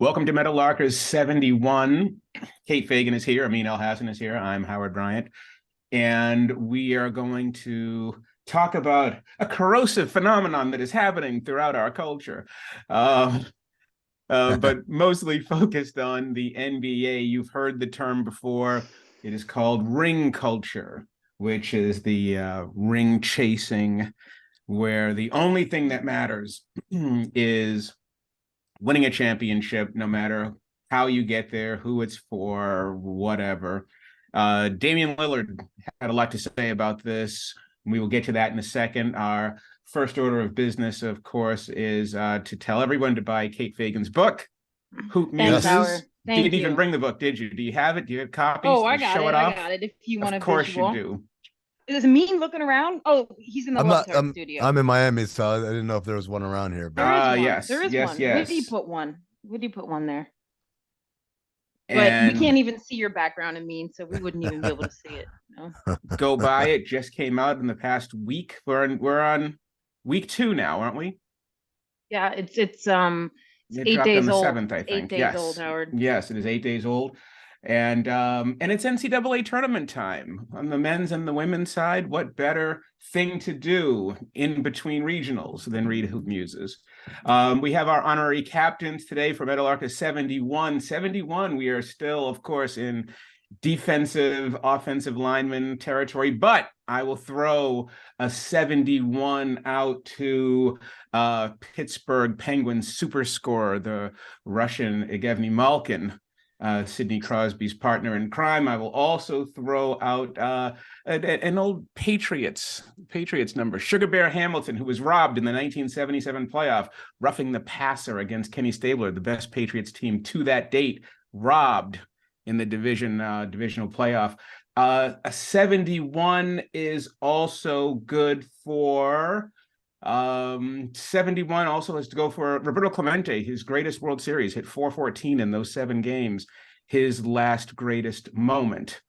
Welcome to Meadowlarkers 71. Kate Fagan is here. Amin Elhassan is here. I'm Howard Bryant. And we are going to talk about a corrosive phenomenon that is happening throughout our culture, but mostly focused on the NBA. You've heard the term before. It is called ring culture, which is the ring chasing, where the only thing that matters is winning a championship, no matter how you get there, who it's for, whatever. Damian Lillard had a lot to say about this. We will get to that in a second. Our first order of business, of course, is to tell everyone to buy Kate Fagan's book, Hoop Thanks, Howard. Muses. Thank Didn't you. even bring the book, did you? Do you have it? Do you have copies? Oh, I got Show it. it I off? got it. If you want Of a course you visual. do. Is Amin looking around? Oh, he's in the I'm not. LeBatard studio. I'm in Miami, so I didn't know if there was one around here. There is one. Yes, There is yes, one. yes. Where did he put one? Where did he put one there? But And we can't even see your background, Amin, so we wouldn't even be able to see it. No? go buy it. Just came out in the past week. We're on week 2 now, aren't we? Yeah, it's It 8 dropped days on the old. 7th, I think. 8 days Yes. old, Howard. Yes, it is 8 days old. And it's NCAA tournament time on the men's and the women's side. What better thing to do in between regionals than read Hoop Muses? We have our honorary captains today for Meadowlarkers 71. 71, we are still, of course, in defensive, offensive lineman territory, but I will throw a 71 out to Pittsburgh Penguins super scorer, the Russian Evgeny Malkin, Sidney Crosby's partner in crime. I will also throw out an old Patriots number, Sugar Bear Hamilton, who was robbed in the 1977 playoff, roughing the passer against Kenny Stabler, the best Patriots team to that date, robbed in the divisional playoff. A 71 is also good for 71 also has to go for Roberto Clemente, his greatest World Series, hit 414 in those 7 games, his last greatest moment.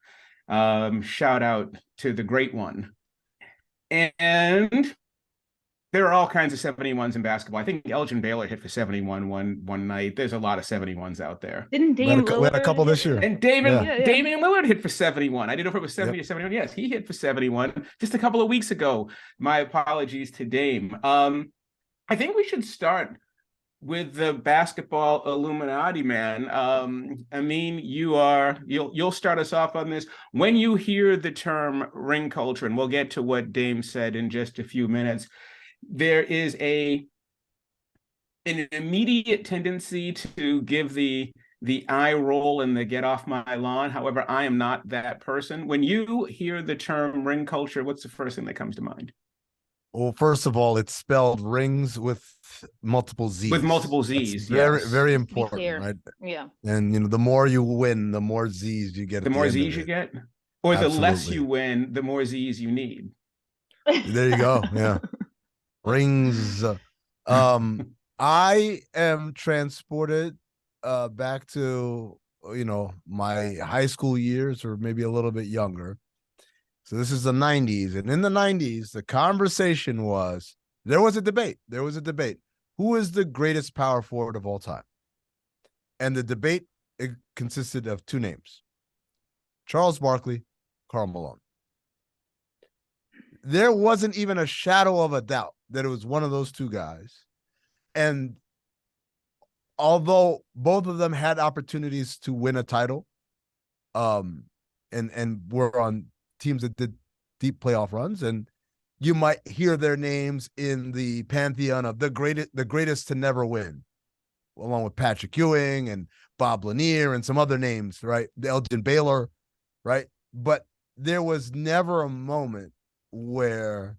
Shout out to the great one. And there are all kinds of 71s in basketball. I think Elgin Baylor hit for 71 one night. There's a lot of 71s out there. Didn't Dame Lillard? We had a couple this year. And Damian Lillard hit for 71. I didn't know if it was 70 or 71. Yes, he hit for 71 just a couple of weeks ago. My apologies to Dame. I think we should start with the basketball Illuminati, man. I mean, you'll start us off on this. When you hear the term ring culture, and we'll get to what Dame said in just a few minutes, there is an immediate tendency to give the eye roll and the get off my lawn. However, I am not that person. When you hear the term ring culture, what's the first thing that comes to mind? Well, first of all, it's spelled rings with multiple Z's. With multiple Z's, very, yes. very important, right? Yeah. And the more you win, the more Z's you get. The more Z's you get, or the less you win, the more Z's you need. There you go. Yeah. Rings. I am transported back to my high school years, or maybe a little bit younger. So this is the 90s, and in the 90s, the conversation was there was a debate. Who is the greatest power forward of all time? And the debate, it consisted of 2 names: Charles Barkley, Karl Malone. There wasn't even a shadow of a doubt that it was one of those 2 guys. And although both of them had opportunities to win a title, and were on teams that did deep playoff runs, and you might hear their names in the pantheon of the greatest to never win, along with Patrick Ewing and Bob Lanier and some other names, right? Elgin Baylor, right? But there was never a moment where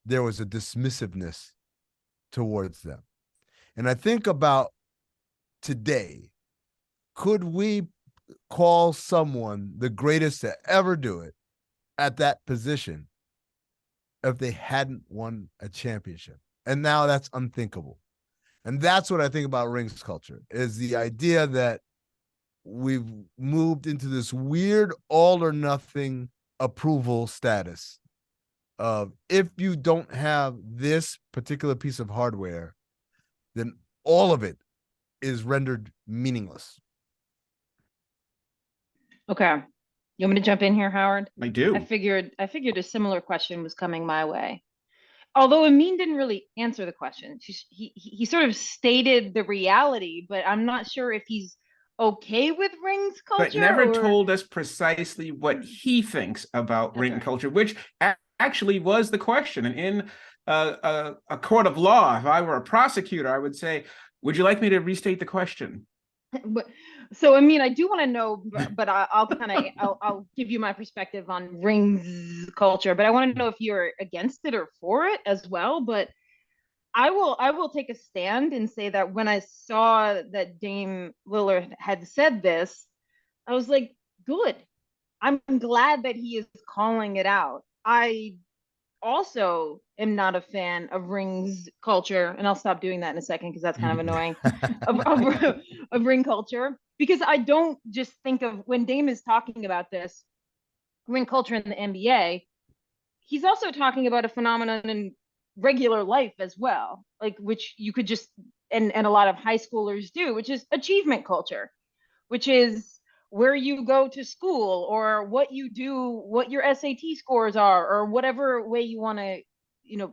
there was a dismissiveness towards them. And I think about today, could we call someone the greatest to ever do it at that position if they hadn't won a championship? And now that's unthinkable. And that's what I think about rings culture, is the idea that we've moved into this weird all or nothing approval status of, if you don't have this particular piece of hardware, then all of it is rendered meaningless. Okay. You want me to jump in here, Howard? I do. I figured a similar question was coming my way. Although Amin didn't really answer the question. He sort of stated the reality, but I'm not sure if he's okay with Ringzzz culture. But never told us precisely what he thinks about ring culture, which actually was the question. And in a court of law, if I were a prosecutor, I would say, would you like me to restate the question? So, I mean, I do want to know, but I'll give you my perspective on Ringzzz culture. But I want to know if you're against it or for it as well. But I will take a stand and say that when I saw that Dame Lillard had said this, I was like, good. I'm glad that he is calling it out. I also am not a fan of Ringzzz culture, and I'll stop doing that in a second because that's kind of annoying, of ring culture, because I don't just think of, when Dame is talking about this ring culture in the NBA, he's also talking about a phenomenon in regular life as well, like, which you could just, and a lot of high schoolers do, which is achievement culture, which is where you go to school or what you do, what your SAT scores are, or whatever way you want to,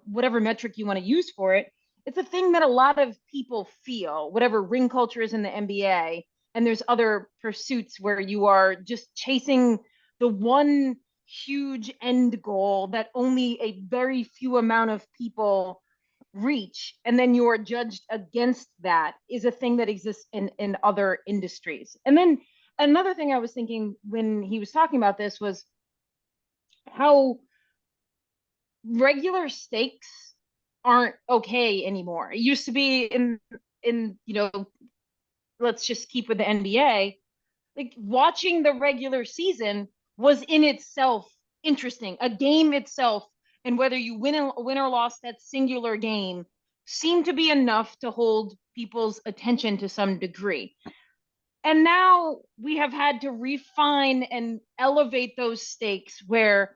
whatever metric you want to use for it. It's a thing that a lot of people feel, whatever ring culture is in the NBA. And there's other pursuits where you are just chasing the one huge end goal that only a very few amount of people reach, and then you are judged against that, is a thing that exists in other industries. And then another thing I was thinking when he was talking about this was how regular stakes aren't okay anymore. It used to be in let's just keep with the NBA, like watching the regular season was in itself interesting. A game itself, and whether you win or lost that singular game, seemed to be enough to hold people's attention to some degree. And now we have had to refine and elevate those stakes where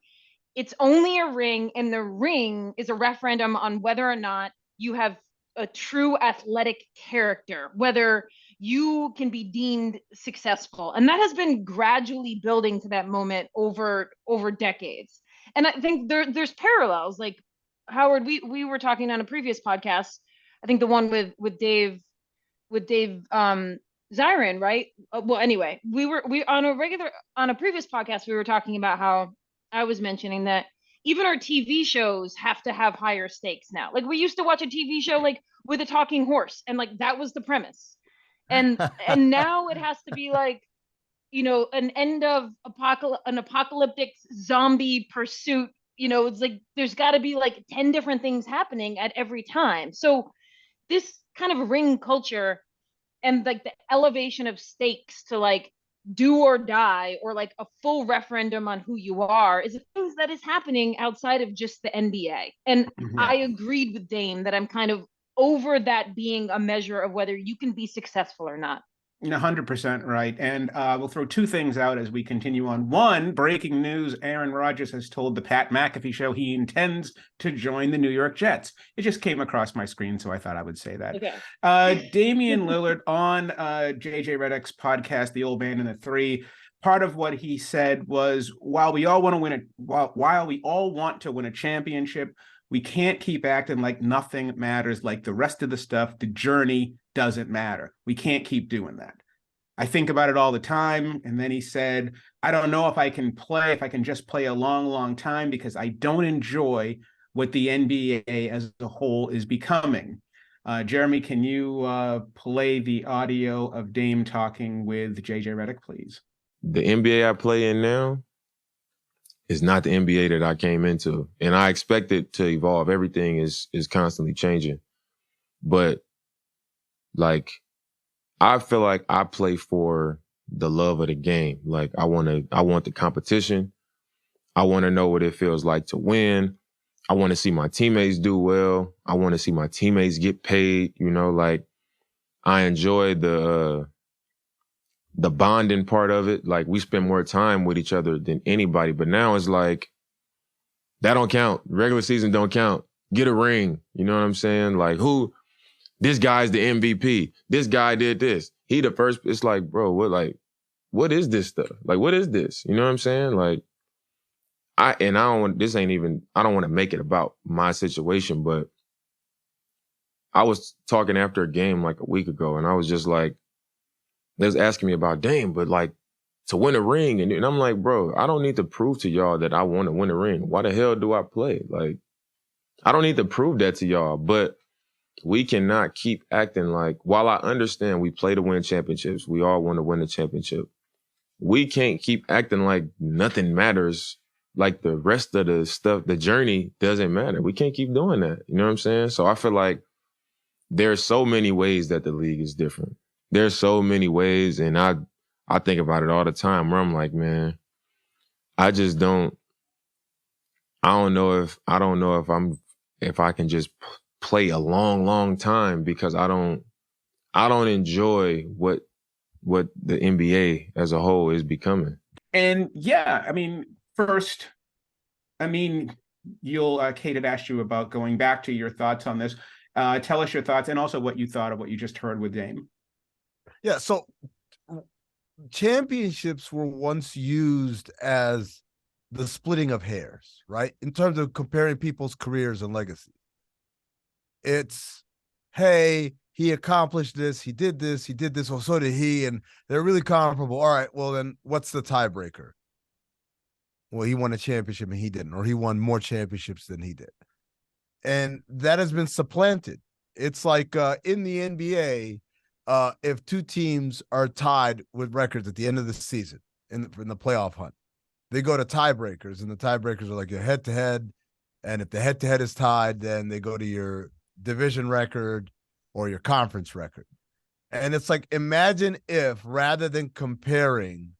it's only a ring, and the ring is a referendum on whether or not you have a true athletic character, whether you can be deemed successful. And that has been gradually building to that moment over decades. And I think there's parallels. Like, Howard, we were talking on a previous podcast, I think the one with Dave Zirin, right? Well, anyway, we on a previous podcast, we were talking about how I was mentioning that even our TV shows have to have higher stakes now. Like, we used to watch a TV show like with a talking horse, and like that was the premise. And now it has to be like, an end of an apocalyptic zombie pursuit. It's like there's got to be like 10 different things happening at every time. So this kind of ring culture and like the elevation of stakes to like do or die, or like a full referendum on who you are, is a thing that is happening outside of just the NBA. And I agreed with Dame that I'm kind of over that being a measure of whether you can be successful or not. 100% right. And we'll throw two things out as we continue on. One, breaking news, Aaron Rodgers has told the Pat McAfee show he intends to join the New York Jets. It just came across my screen, so I thought I would say that. Okay. Damian Lillard on JJ Redick's podcast, The Old Man and the Three, part of what he said was, while we all want to win a championship, we can't keep acting like nothing matters, like the rest of the stuff, the journey doesn't matter. We can't keep doing that. I think about it all the time. And then he said, I don't know if I can just play a long, long time, because I don't enjoy what the NBA as a whole is becoming. Jeremy, can you play the audio of Dame talking with JJ Redick, please? The NBA I play in now is not the NBA that I came into. And I expect it to evolve. Everything is constantly changing. But like, I feel like I play for the love of the game. Like, I want the competition. I want to know what it feels like to win. I want to see my teammates do well. I want to see my teammates get paid. Like, I enjoy the bonding part of it. Like, we spend more time with each other than anybody. But now it's like, that don't count. Regular season don't count. Get a ring. You know what I'm saying? Like, who this guy's the MVP. This guy did this. He the first. It's like, bro, what is this stuff? Like, what is this? You know what I'm saying? Like, I don't want to make it about my situation, but I was talking after a game like a week ago, and I was just like, they was asking me about Dame, but like to win a ring, and I'm like, bro, I don't need to prove to y'all that I want to win a ring. Why the hell do I play? Like, I don't need to prove that to y'all, but we cannot keep acting like, while I understand we play to win championships, we all want to win a championship, we can't keep acting like nothing matters. Like the rest of the stuff, the journey doesn't matter. We can't keep doing that. You know what I'm saying? So I feel like there's so many ways that the league is different. There's so many ways, and I think about it all the time where I'm like, man, I don't know if I can just play a long, long time, because I don't enjoy what the NBA as a whole is becoming. And yeah, I mean, first, Kate had asked you about going back to your thoughts on this. Tell us your thoughts, and also what you thought of what you just heard with Dame. Yeah, so championships were once used as the splitting of hairs, right? In terms of comparing people's careers and legacy. It's, hey, he accomplished this, he did this, well, so did he, and they're really comparable. All right, well, then what's the tiebreaker? Well, he won a championship and he didn't, or he won more championships than he did. And that has been supplanted. It's like in the NBA, if two teams are tied with records at the end of the season in the playoff hunt, they go to tiebreakers, and the tiebreakers are like your head-to-head. And if the head-to-head is tied, then they go to your division record or your conference record. And it's like, imagine if, rather than comparing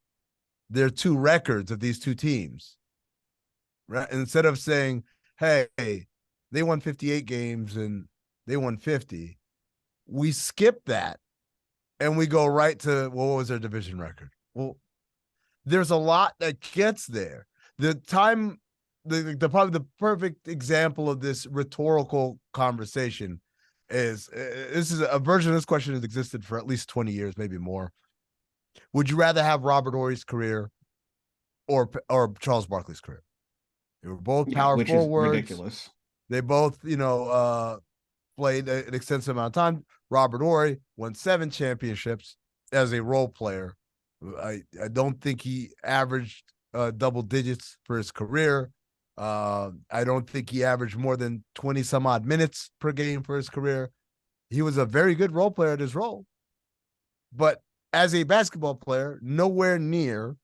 their two records of these two teams, right, instead of saying, hey, they won 58 games and they won 50, we skip that and we go right to, well, what was their division record? Well, there's a lot that gets there. Probably the perfect example of this rhetorical conversation is, this is a version of this question has existed for at least 20 years, maybe more. Would you rather have Robert Horry's career or Charles Barkley's career? They were both power forwards. Is ridiculous. They both, played an extensive amount of time. Robert Horry won 7 championships as a role player. I don't think he averaged double digits for his career. I don't think he averaged more than 20 some odd minutes per game for his career. He was a very good role player at his role. But as a basketball player, nowhere near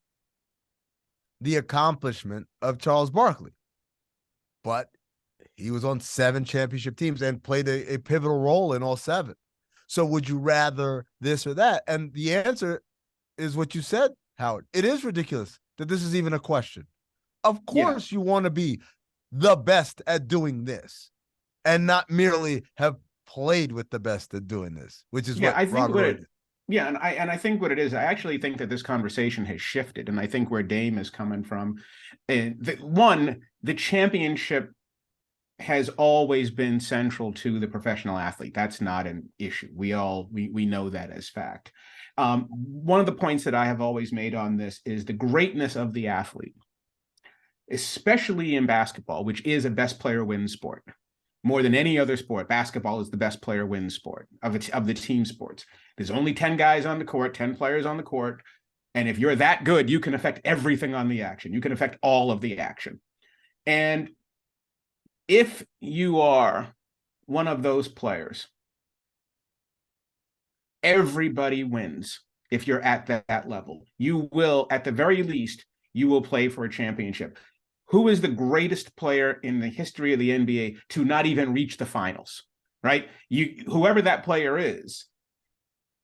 the accomplishment of Charles Barkley. But he was on 7 championship teams and played a pivotal role in all 7. So would you rather this or that? And the answer is what you said, Howard. It is ridiculous that this is even a question. Of course, you want to be the best at doing this and not merely have played with the best at doing this, which is what Robert did. Yeah, and I think what it is, I actually think that this conversation has shifted, and I think where Dame is coming from, the championship has always been central to the professional athlete. That's not an issue. We know that as fact. One of the points that I have always made on this is the greatness of the athlete, especially in basketball, which is a best player wins sport. More than any other sport, basketball is the best player wins sport of the team sports. There's only 10 guys on the court, 10 players on the court. And if you're that good, you can affect everything on the action. You can affect all of the action. And if you are one of those players, everybody wins. If you're at that level, you will, at the very least, you will play for a championship. Who is the greatest player in the history of the NBA to not even reach the finals, right? Whoever that player is,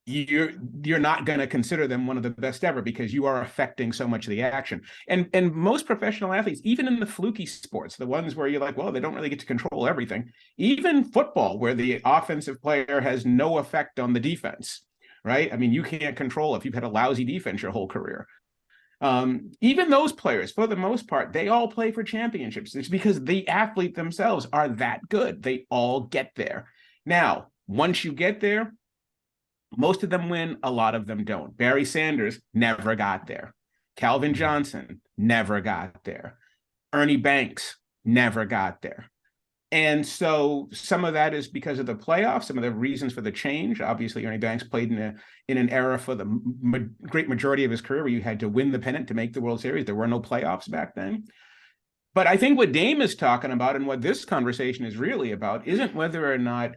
you're not going to consider them one of the best ever because you are affecting so much of the action. And most professional athletes, even in the fluky sports, the ones where you're like, well, they don't really get to control everything, even football, where the offensive player has no effect on the defense, right? I mean, you can't control if you've had a lousy defense your whole career. Even those players, for the most part, they all play for championships. It's because the athlete themselves are that good. They all get there. Now, Once you get there, most of them win, a lot of them don't. Barry Sanders never got there. Calvin Johnson never got there. Ernie Banks never got there. And so some of that is because of the playoffs, some of the reasons for the change. Obviously, Ernie Banks played in an era for the great majority of his career where you had to win the pennant to make the World Series. There were no playoffs back then. But I think what Dame is talking about and what this conversation is really about isn't whether or not,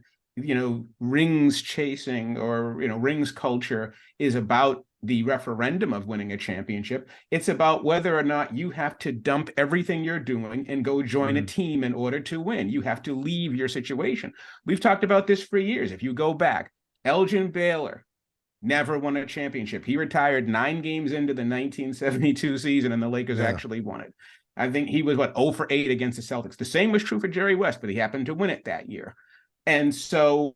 rings chasing or, Ringzzz culture is about the referendum of winning a championship. It's about whether or not you have to dump everything you're doing and go join a team in order to win. You have to leave your situation. We've talked about this for years. If you go back, Elgin Baylor never won a championship. He retired 9 games into the 1972 season, and the Lakers actually won it. I think he was 0 for 8 against the Celtics. The same was true for Jerry West, but he happened to win it that year. And so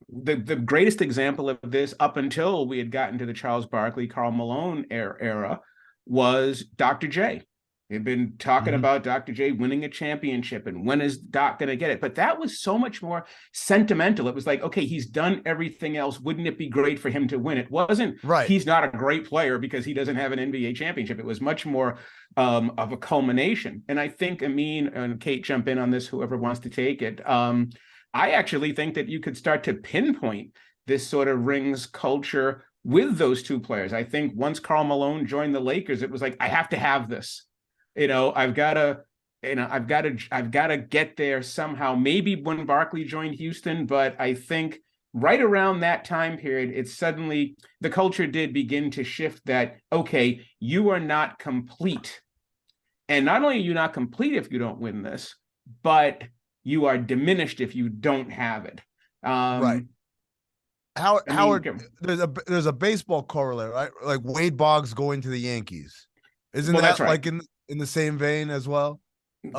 the greatest example of this up until we had gotten to the Charles Barkley, Karl Malone era was Dr. J. They've been talking about Dr. J winning a championship and when is Doc going to get it? But that was so much more sentimental. It was like, okay, he's done everything else. Wouldn't it be great for him to win? It wasn't, he's not a great player because he doesn't have an NBA championship. It was much more of a culmination. And I think Amin and Kate jump in on this, whoever wants to take it. I actually think that you could start to pinpoint this sort of Ringzzz culture with those two players. I think once Karl Malone joined the Lakers, it was like, I have to have this. I've got to get there somehow. Maybe when Barkley joined Houston, but I think right around that time period, it's suddenly the culture did begin to shift that, okay, you are not complete. And not only are you not complete if you don't win this, but you are diminished if you don't have it. Howard, there's a baseball corollary, right? Like Wade Boggs going to the Yankees. Isn't that like in the same vein as well?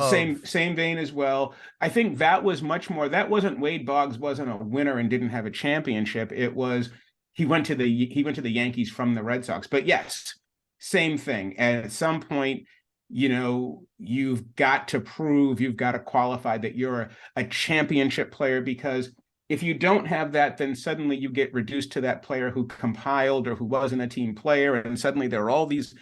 Same vein as well. I think that was much more, that wasn't Wade Boggs wasn't a winner and didn't have a championship. It was he went to the Yankees from the Red Sox. But yes, same thing. And at some point, you've got to prove, you've got to qualify that you're a championship player, because if you don't have that, then suddenly you get reduced to that player who compiled or who wasn't a team player. And suddenly there are all these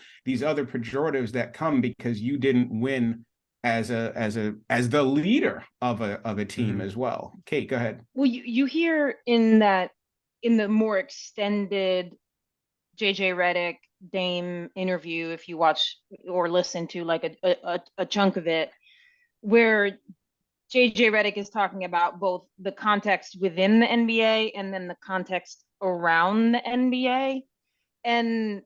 other pejoratives that come because you didn't win as the leader of a team as well. Kate, go ahead. Well, you hear in the more extended JJ Redick Dame interview, if you watch or listen to like a chunk of it, where JJ Redick is talking about both the context within the NBA and then the context around the NBA. And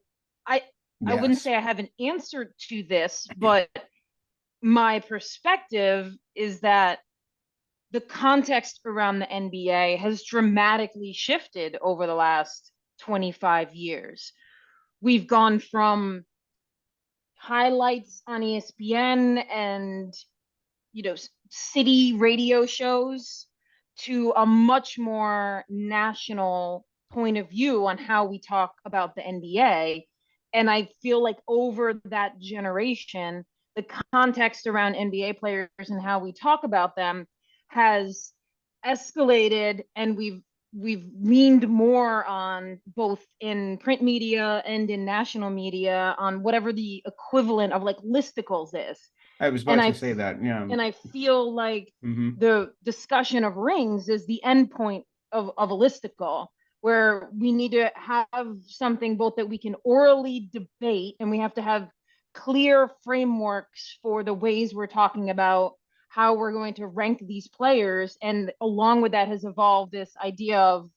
I wouldn't say I have an answer to this, but my perspective is that the context around the NBA has dramatically shifted over the last 25 years. We've gone from highlights on ESPN and, city radio shows to a much more national point of view on how we talk about the NBA. And I feel like over that generation, the context around NBA players and how we talk about them has escalated, and we've leaned more on, both in print media and in national media, on whatever the equivalent of like listicles is. I was about to say that, yeah. And I feel like the discussion of Ringzzz is the end point of a listicle, where we need to have something both that we can orally debate, and we have to have clear frameworks for the ways we're talking about how we're going to rank these players. And along with that has evolved this idea of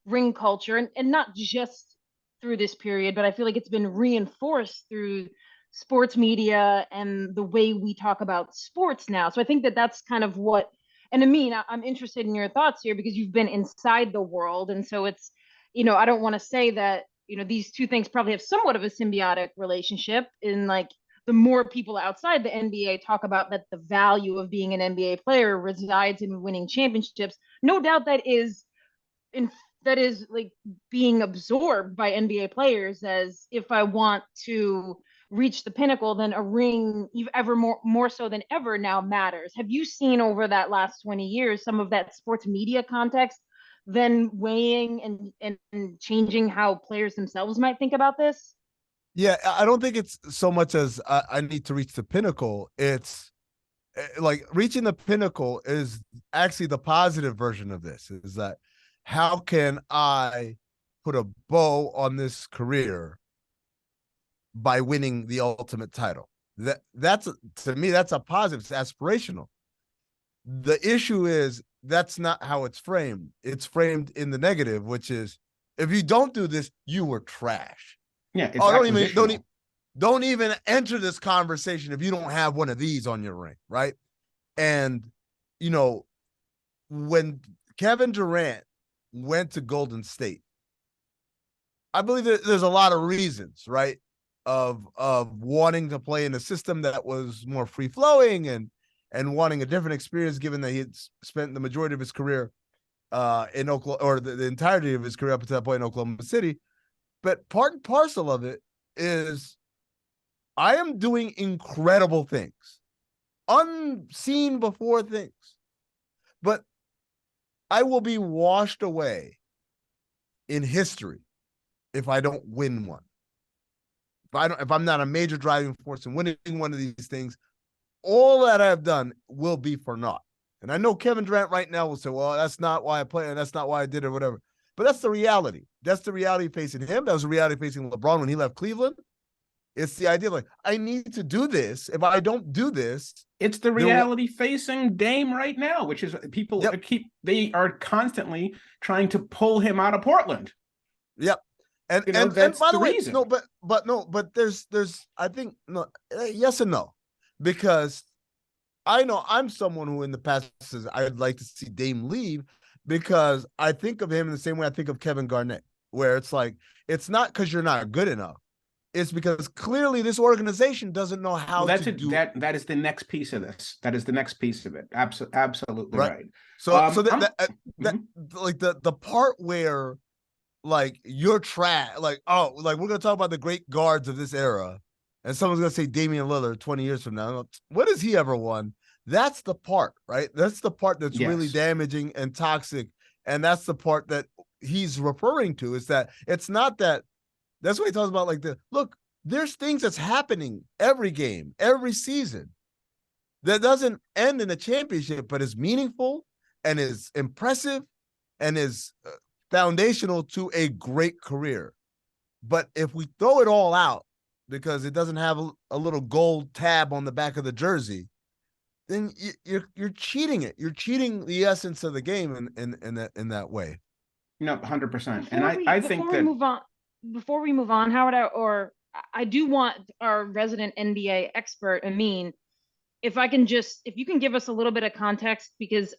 ring culture, and not just through this period, but I feel like it's been reinforced through sports media and the way we talk about sports now. So I think that that's kind of what, and Amin, I'm interested in your thoughts here because you've been inside the world. And so it's, I don't want to say that, these two things probably have somewhat of a symbiotic relationship, in like the more people outside the NBA talk about that the value of being an NBA player resides in winning championships. No doubt that is like being absorbed by NBA players, as if I want to reach the pinnacle, then a ring ever more so than ever now matters. Have you seen over that last 20 years some of that sports media context then weighing and changing how players themselves might think about this? Yeah, I don't think it's so much as I need to reach the pinnacle. It's like reaching the pinnacle is actually the positive version of this, is that how can I put a bow on this career by winning the ultimate title? That's to me, that's a positive. It's aspirational. The issue is that's not how it's framed. It's framed in the negative, which is if you don't do this, you were trash. Yeah, it's don't even enter this conversation if you don't have one of these on your ring, right? And you know, when Kevin Durant went to Golden State, I believe that there's a lot of reasons, right, of wanting to play in a system that was more free flowing and wanting a different experience, given that he had spent the majority of his career in Oklahoma, or the entirety of his career up until that point in Oklahoma City. But part and parcel of it is I am doing incredible things, unseen before things, but I will be washed away in history if I don't win one. If I'm not a major driving force in winning one of these things, all that I've done will be for naught. And I know Kevin Durant right now will say, well, that's not why I play, and that's not why I did it, or whatever. But that's the reality. That's the reality facing him. That was the reality facing LeBron when he left Cleveland. It's the idea like, I need to do this. If I don't do this, it's the reality facing Dame right now, which is people they are constantly trying to pull him out of Portland. Yep. And that's by the way, reason. but there's I think no, yes and no, because I know I'm someone who in the past says I'd like to see Dame leave, because I think of him in the same way I think of Kevin Garnett, where it's like, it's not because you're not good enough. It's because clearly this organization doesn't know how to do that. That is the next piece of this. That is the next piece of it. Absolutely right. So like the part where like you're trash, like, oh, like we're gonna talk about the great guards of this era, and someone's gonna say Damian Lillard 20 years from now. What has he ever won? That's the part, right? That's the part that's really damaging and toxic. And that's the part that he's referring to, is that it's not that. That's what he talks about. Like, look, there's things that's happening every game, every season that doesn't end in a championship, but is meaningful and is impressive and is foundational to a great career. But if we throw it all out because it doesn't have a little gold tab on the back of the jersey, then you're cheating it. You're cheating the essence of the game in that way. No, 100%. And I think that before we move on, Howard, I do want our resident NBA expert, Amin, if you can give us a little bit of context, because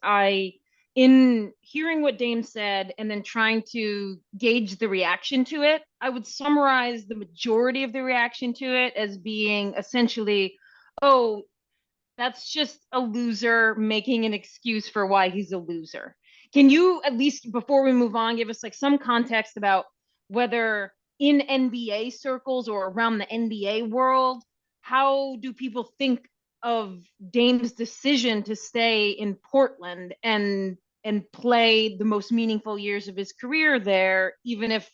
in hearing what Dame said and then trying to gauge the reaction to it, I would summarize the majority of the reaction to it as being essentially, oh, that's just a loser making an excuse for why he's a loser. Can you, at least before we move on, give us like some context about whether in NBA circles or around the NBA world, how do people think of Dame's decision to stay in Portland and play the most meaningful years of his career there, even if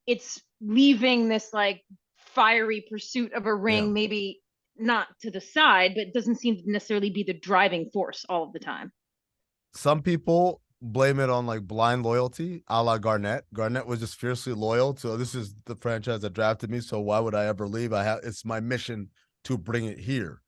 it's leaving this like fiery pursuit of a ring, maybe not to the side, but it doesn't seem to necessarily be the driving force all of the time. Some people blame it on like blind loyalty, a la Garnett. Garnett was just fiercely loyal to, this is the franchise that drafted me, so why would I ever leave? It's my mission to bring it here.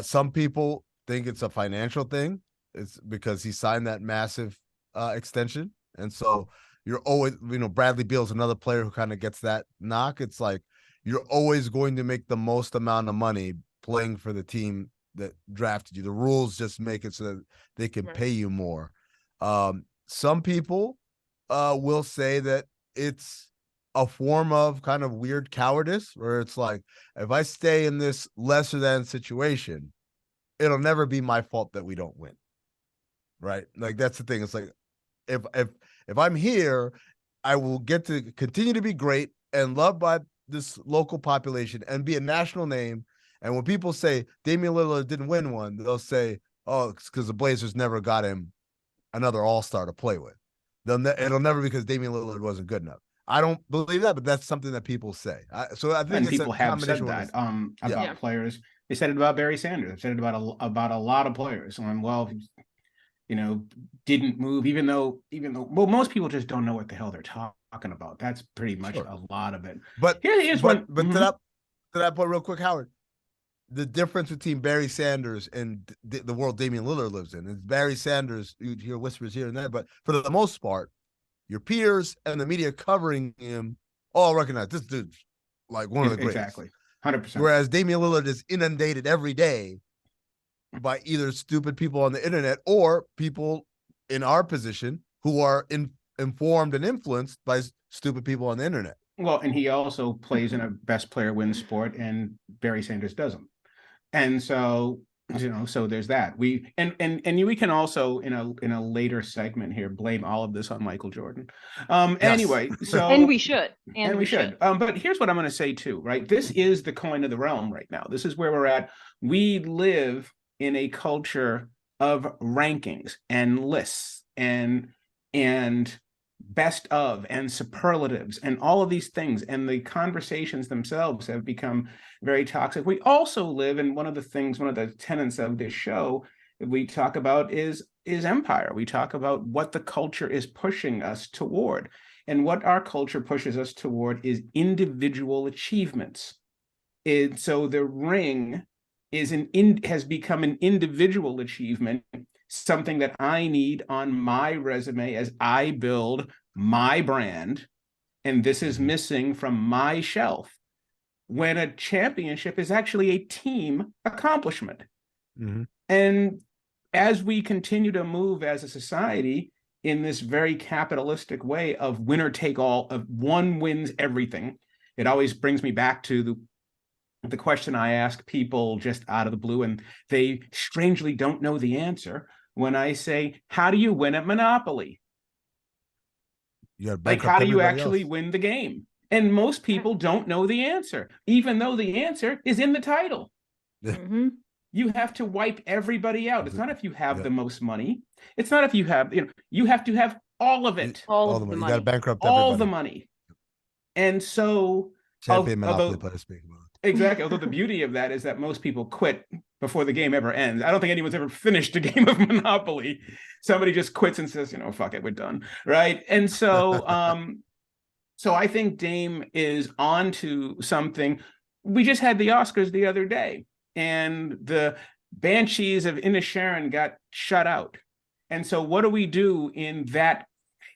Some people think it's a financial thing. It's because he signed that massive extension, and so you're always, Bradley Beal's another player who kind of gets that knock. It's like you're always going to make the most amount of money playing for the team that drafted you. The rules just make it so that they can pay you more. Some people will say that it's a form of kind of weird cowardice, where it's like, if I stay in this lesser than situation, it'll never be my fault that we don't win. Right? Like, that's the thing. It's like, if I'm here, I will get to continue to be great and loved by this local population and be a national name. And when people say Damian Lillard didn't win one, they'll say, oh, it's because the Blazers never got him another all-star to play with. It'll never be because Damian Lillard wasn't good enough. I don't believe that, but that's something that people say. So I think And it's people a have said combination that about players. They said it about Barry Sanders. They've said it about a lot of players. Well, didn't move, even though most people just don't know what the hell they're talking about. That's pretty much a lot of it. But here's one. But to that point, real quick, Howard, the difference between Barry Sanders and the world Damian Lillard lives in is Barry Sanders, you hear whispers here and there, but for the most part, your peers and the media covering him all recognize this dude's like one of the greatest. Exactly. 100%. Whereas Damian Lillard is inundated every day by either stupid people on the internet or people in our position who are informed and influenced by stupid people on the internet. Well, and he also plays in a best player wins sport, and Barry Sanders doesn't. And so, so there's that. We can also in a later segment here blame all of this on Michael Jordan. Anyway, so and we should. And we should. But here's what I'm going to say too, right? This is the coin of the realm right now. This is where we're at. We live in a culture of rankings and lists and best of and superlatives and all of these things, and the conversations themselves have become very toxic. We also live in one of the tenets of this show we talk about is empire. We talk about what the culture is pushing us toward, and what our culture pushes us toward is individual achievements. So the ring has become an individual achievement, something that I need on my resume as I build my brand, and this is missing from my shelf, when a championship is actually a team accomplishment. Mm-hmm. And as we continue to move as a society in this very capitalistic way of winner take all, of one wins everything, it always brings me back to the question I ask people just out of the blue, and they strangely don't know the answer. When I say, how do you win at Monopoly? Like, how do you actually win the game? And most people don't know the answer, even though the answer is in the title. Mm-hmm. You have to wipe everybody out. It's not if you have the most money. It's not if you have, you have to have all of it. All of the money. You got to bankrupt all everybody. the money. And so, champion Monopoly players speaking about. Exactly. Although the beauty of that is that most people quit before the game ever ends. I don't think anyone's ever finished a game of Monopoly. Somebody just quits and says, fuck it, we're done. Right. And so, so I think Dame is on to something. We just had the Oscars the other day, and the Banshees of Inisherin got shut out. And so what do we do in that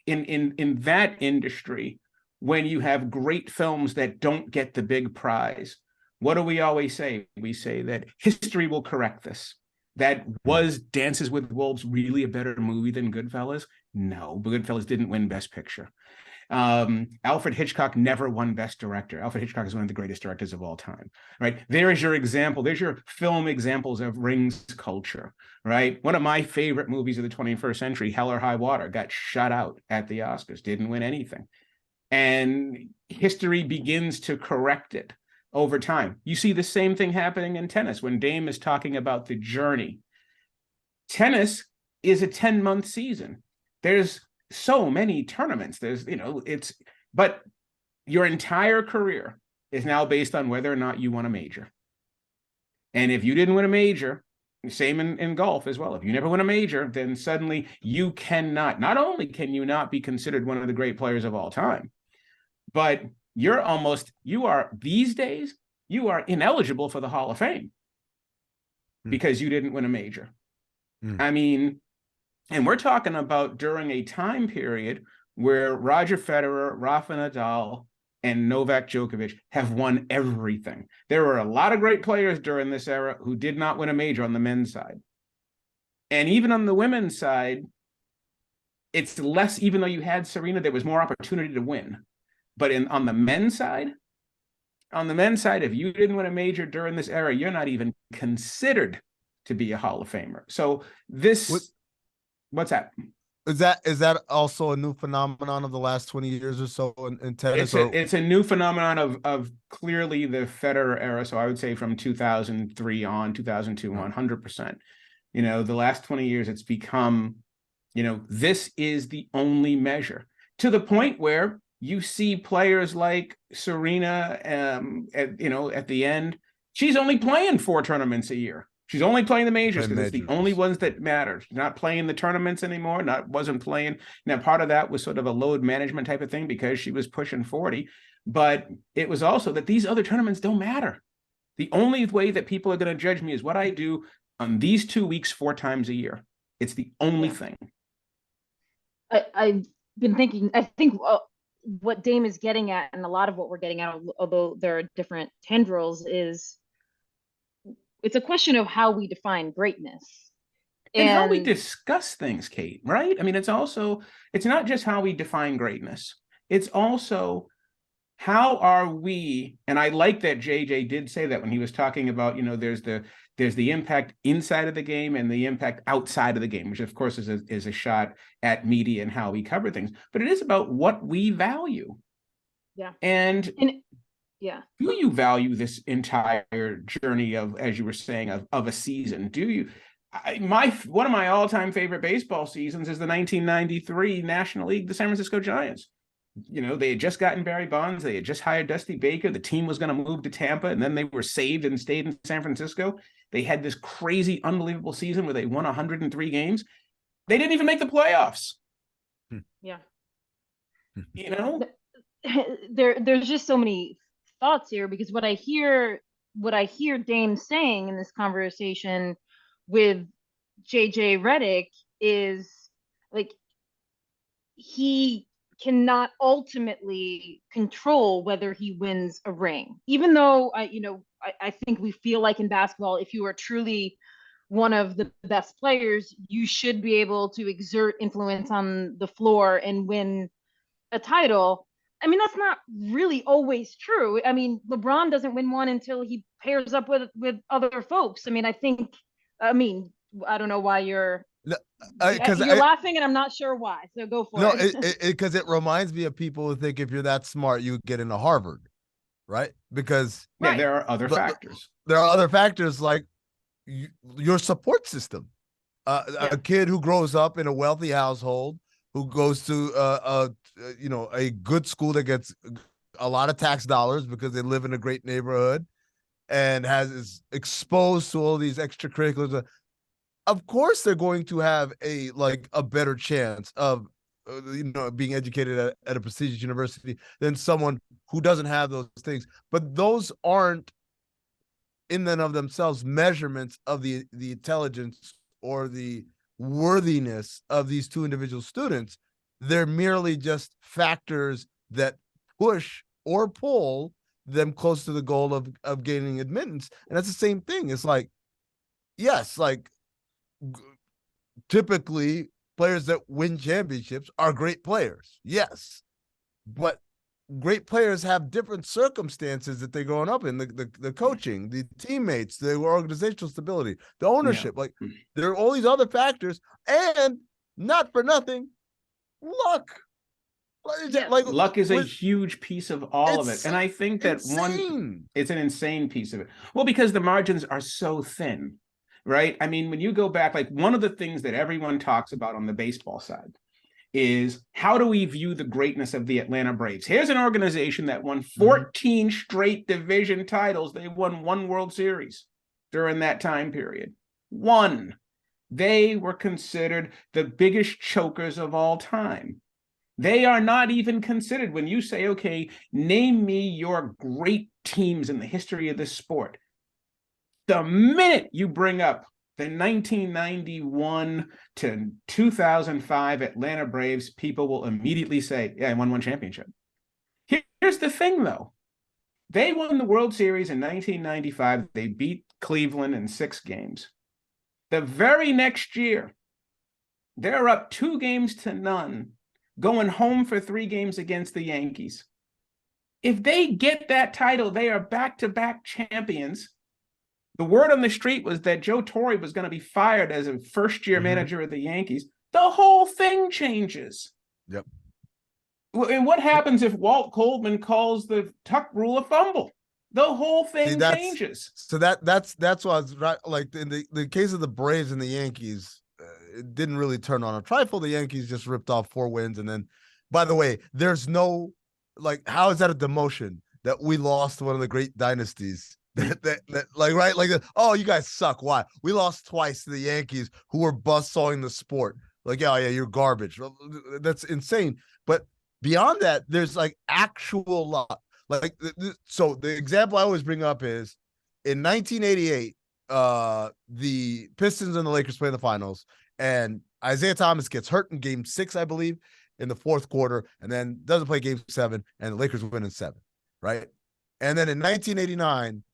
industry when you have great films that don't get the big prize? What do we always say? We say that history will correct this. That was Dances with Wolves really a better movie than Goodfellas? No, Goodfellas didn't win Best Picture. Alfred Hitchcock never won Best Director. Alfred Hitchcock is one of the greatest directors of all time, right? There is your example. There's your film examples of Ringzzz Culture, right? One of my favorite movies of the 21st century, Hell or High Water, got shut out at the Oscars, didn't win anything. And history begins to correct it over time. You see the same thing happening in tennis when Dame is talking about the journey. Tennis is a 10-month season. There's so many tournaments. But your entire career is now based on whether or not you won a major. And if you didn't win a major, same in golf as well. If you never win a major, then suddenly you not only can you not be considered one of the great players of all time, but these days, you are ineligible for the Hall of Fame because you didn't win a major. I mean, and we're talking about during a time period where Roger Federer, Rafa Nadal, and Novak Djokovic have won everything. There were a lot of great players during this era who did not win a major on the men's side. And even on the women's side, it's less, even though you had Serena, there was more opportunity to win. But on the men's side, if you didn't win a major during this era, you're not even considered to be a Hall of Famer. So what's that? Is that also a new phenomenon of the last 20 years or so in tennis? It's a new phenomenon of clearly the Federer era. So I would say from 2003 on, 2002 on, 100%. The last 20 years, it's become This is the only measure, to the point where you see players like Serena, at the end, she's only playing 4 tournaments a year. She's only playing the majors because it's the only ones that matter. She's not playing the tournaments anymore. Wasn't playing. Now, part of that was sort of a load management type of thing because she was pushing 40. But it was also that these other tournaments don't matter. The only way that people are going to judge me is what I do on these 2 weeks 4 times a year. It's the only thing. I've been thinking, I think what Dame is getting at, and a lot of what we're getting at, although there are different tendrils, is it's a question of how we define greatness. And how we discuss things, Kate, right? I mean, it's not just how we define greatness. It's also how are we, and I like that JJ did say that when he was talking about, there's the impact inside of the game and the impact outside of the game, which of course is a shot at media and how we cover things. But it is about what we value. Yeah. And yeah. Do you value this entire journey of, as you were saying, of a season? Do you? One of my all-time favorite baseball seasons is the 1993 National League, the San Francisco Giants. They had just gotten Barry Bonds. They had just hired Dusty Baker. The team was going to move to Tampa, and then they were saved and stayed in San Francisco. They had this crazy, unbelievable season where they won 103 games. They didn't even make the playoffs. Yeah. There's just so many thoughts here, because what I hear Dame saying in this conversation with JJ Redick is like, he cannot ultimately control whether he wins a ring, even though I think we feel like in basketball, if you are truly one of the best players, you should be able to exert influence on the floor and win a title. I mean, that's not really always true. I mean, LeBron doesn't win one until he pairs up with other folks. I mean, I don't know why you're laughing, and I'm not sure why. So go for it. Because it reminds me of people who think if you're that smart, you get into Harvard, right? Because there are other factors. There are other factors like your support system. A kid who grows up in a wealthy household, who goes to a good school that gets a lot of tax dollars because they live in a great neighborhood and is exposed to all these extracurriculars. Of course, they're going to have a better chance of being educated at a prestigious university than someone who doesn't have those things. But those aren't in and of themselves measurements of the intelligence or the worthiness of these two individual students. They're merely just factors that push or pull them close to the goal of gaining admittance. And that's the same thing. It's like, yes, typically players that win championships are great players. Yes. But great players have different circumstances that they're growing up in, the coaching, the teammates, the organizational stability, the ownership. There are all these other factors, and not for nothing, luck. Luck is a huge piece of all of it. And I think that it's an insane piece of it. Well, because the margins are so thin, right? I mean, when you go back, one of the things that everyone talks about on the baseball side is how do we view the greatness of the Atlanta Braves? Here's an organization that won 14 straight division titles. They won 1 World Series during that time period. 1. They were considered the biggest chokers of all time. They are not even considered when you say, okay, name me your great teams in the history of this sport. The minute you bring up the 1991 to 2005 Atlanta Braves, people will immediately say, yeah, I won 1 championship. Here's the thing, though. They won the World Series in 1995. They beat Cleveland in 6 games. The very next year, they're up 2-0, going home for 3 games against the Yankees. If they get that title, they are back-to-back champions. The word on the street was that Joe Torre was going to be fired as a first-year manager of the Yankees. The whole thing changes. Yep. And what happens if Walt Coleman calls the tuck rule a fumble? The whole thing changes. So that's why I was right. In the case of the Braves and the Yankees, it didn't really turn on a trifle. The Yankees just ripped off 4 wins. And then, by the way, there's no, like, how is that a demotion that we lost one of the great dynasties? that like, right? Like, oh, you guys suck. Why? We lost twice to the Yankees, who were buzzsawing the sport. Like, yeah, you're garbage. Well, that's insane. But beyond that, there's like actual luck. Like, so the example I always bring up is in 1988, the Pistons and the Lakers play in the finals, and Isaiah Thomas gets hurt in game 6, I believe, in the 4th quarter, and then doesn't play game 7, and the Lakers win in 7, right? And then in 1989,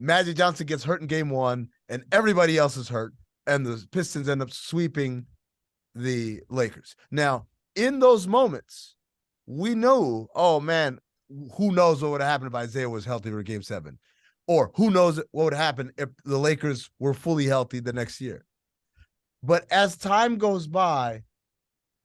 Magic Johnson gets hurt in game 1, and everybody else is hurt, and the Pistons end up sweeping the Lakers. Now, in those moments, we know, oh man, who knows what would have happened if Isaiah was healthy for game 7? Or who knows what would happen if the Lakers were fully healthy the next year? But as time goes by,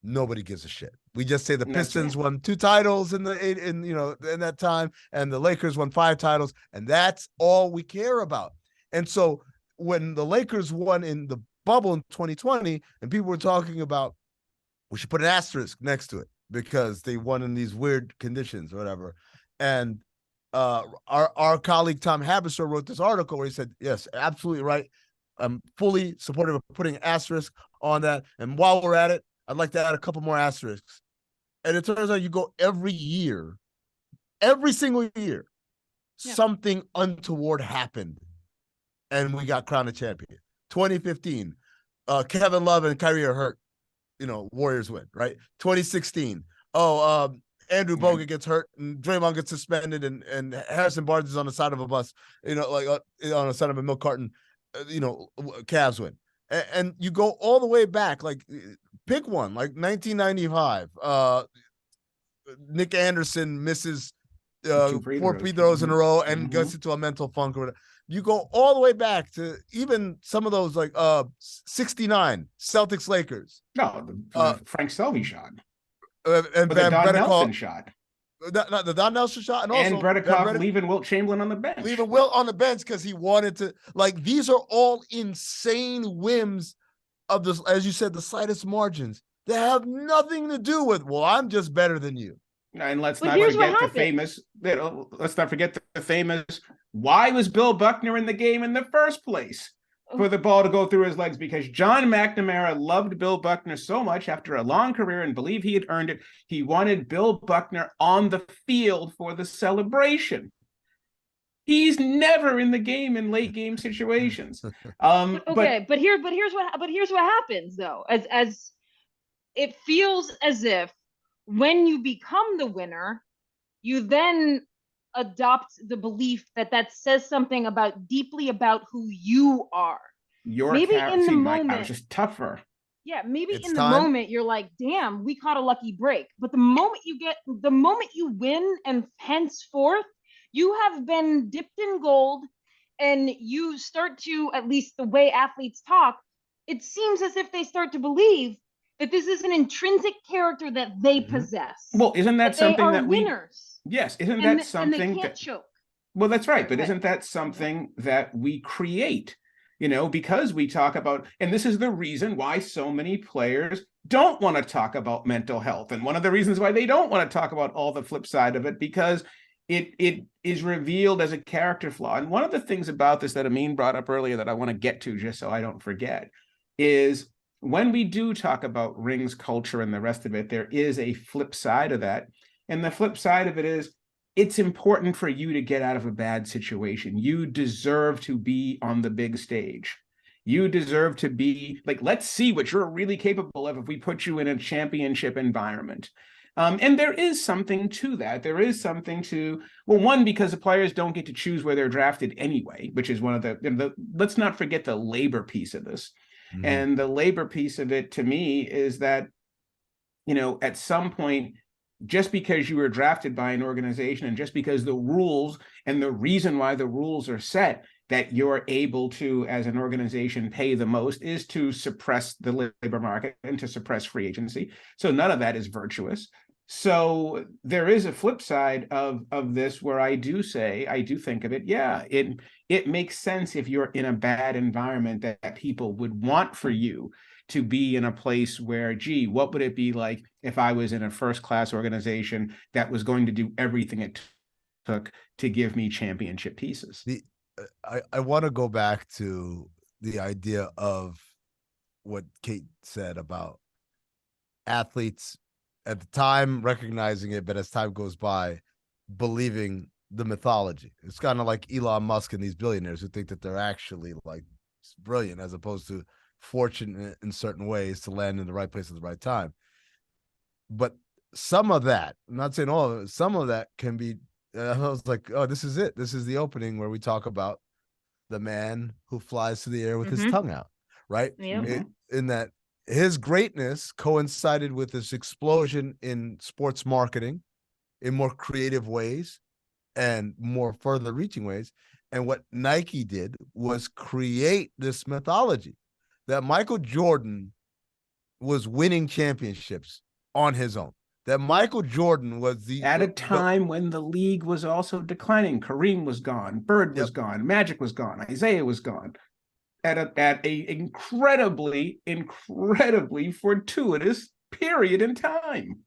nobody gives a shit. We just say the Pistons won 2 titles in that time, and the Lakers won 5 titles, and that's all we care about. And so when the Lakers won in the bubble in 2020, and people were talking about, we should put an asterisk next to it because they won in these weird conditions or whatever. And our colleague Tom Haberstroh wrote this article where he said, yes, absolutely right. I'm fully supportive of putting an asterisk on that. And while we're at it, I'd like to add a couple more asterisks. And it turns out you go every year, every single year, something untoward happened, and we got crowned a champion. 2015, Kevin Love and Kyrie are hurt. Warriors win, right? 2016, Andrew Bogut gets hurt and Draymond gets suspended, and Harrison Barnes is on the side of a bus, like on the side of a milk carton. Cavs win, and you go all the way back. Like, pick one, like 1995. Nick Anderson misses 4 free throws in a row and gets into a mental funk or whatever. You go all the way back to even some of those, like 69 Celtics Lakers. No, the Frank Selvey shot. And the Don Nelson shot. The Don Nelson shot, and also Bredikoff leaving Wilt Chamberlain on the bench. Leaving Wilt on the bench because he wanted to. Like, these are all insane whims of this, as you said, the slightest margins. They have nothing to do with, well, I'm just better than you. And let's not forget the famous. Let's not forget the famous. Why was Bill Buckner in the game in the first place? For the ball to go through his legs, because John McNamara loved Bill Buckner so much after a long career and believed he had earned it. He wanted Bill Buckner on the field for the celebration. He's never in the game in late game situations. But here's what happens though. As it feels as if when you become the winner, you then adopt the belief that says something deeply about who you are. Maybe in the moment, I was just tougher. Yeah, maybe in the moment you're like, damn, we caught a lucky break. But the moment you win, and henceforth you have been dipped in gold, and you start to, at least the way athletes talk, it seems as if they start to believe that this is an intrinsic character that they possess. Well, isn't that something that we winners? Yes, isn't that something and they can't choke? Well, that's right, but isn't that something that we create? Because we talk about, and this is the reason why so many players don't want to talk about mental health, and one of the reasons why they don't want to talk about all the flip side of it, because it is revealed as a character flaw. And one of the things about this that Amin brought up earlier that I want to get to, just so I don't forget, is when we do talk about Ringzzz culture and the rest of it, there is a flip side of that. And the flip side of it is, it's important for you to get out of a bad situation. You deserve to be on the big stage. You deserve to be, like, let's see what you're really capable of if we put you in a championship environment. And there is something to that. There is something to, well, one, because the players don't get to choose where they're drafted anyway, which is one of the let's not forget the labor piece of this. Mm-hmm. And the labor piece of it, to me, is that, at some point, just because you were drafted by an organization, and just because the rules and the reason why the rules are set that you're able to, as an organization, pay the most, is to suppress the labor market and to suppress free agency. So none of that is virtuous. So there is a flip side of this where I do think of it. Yeah, it makes sense if you're in a bad environment that people would want for you to be in a place where, gee, what would it be like if I was in a first-class organization that was going to do everything it took to give me championship pieces? I want to go back to the idea of what Kate said about athletes at the time recognizing it, but as time goes by, believing the mythology. It's kind of like Elon Musk and these billionaires who think that they're actually like brilliant as opposed to fortunate in certain ways to land in the right place at the right time. But some of that, I'm not saying all of it, some of that can be, I was like, oh, this is it. This is the opening where we talk about the man who flies through the air with his tongue out, right? Yep. In that his greatness coincided with this explosion in sports marketing in more creative ways and more further reaching ways. And what Nike did was create this mythology that Michael Jordan was winning championships on his own. That Michael Jordan was at a time when the league was also declining. Kareem was gone, Bird was gone, Magic was gone, Isaiah was gone. At a incredibly fortuitous period in time.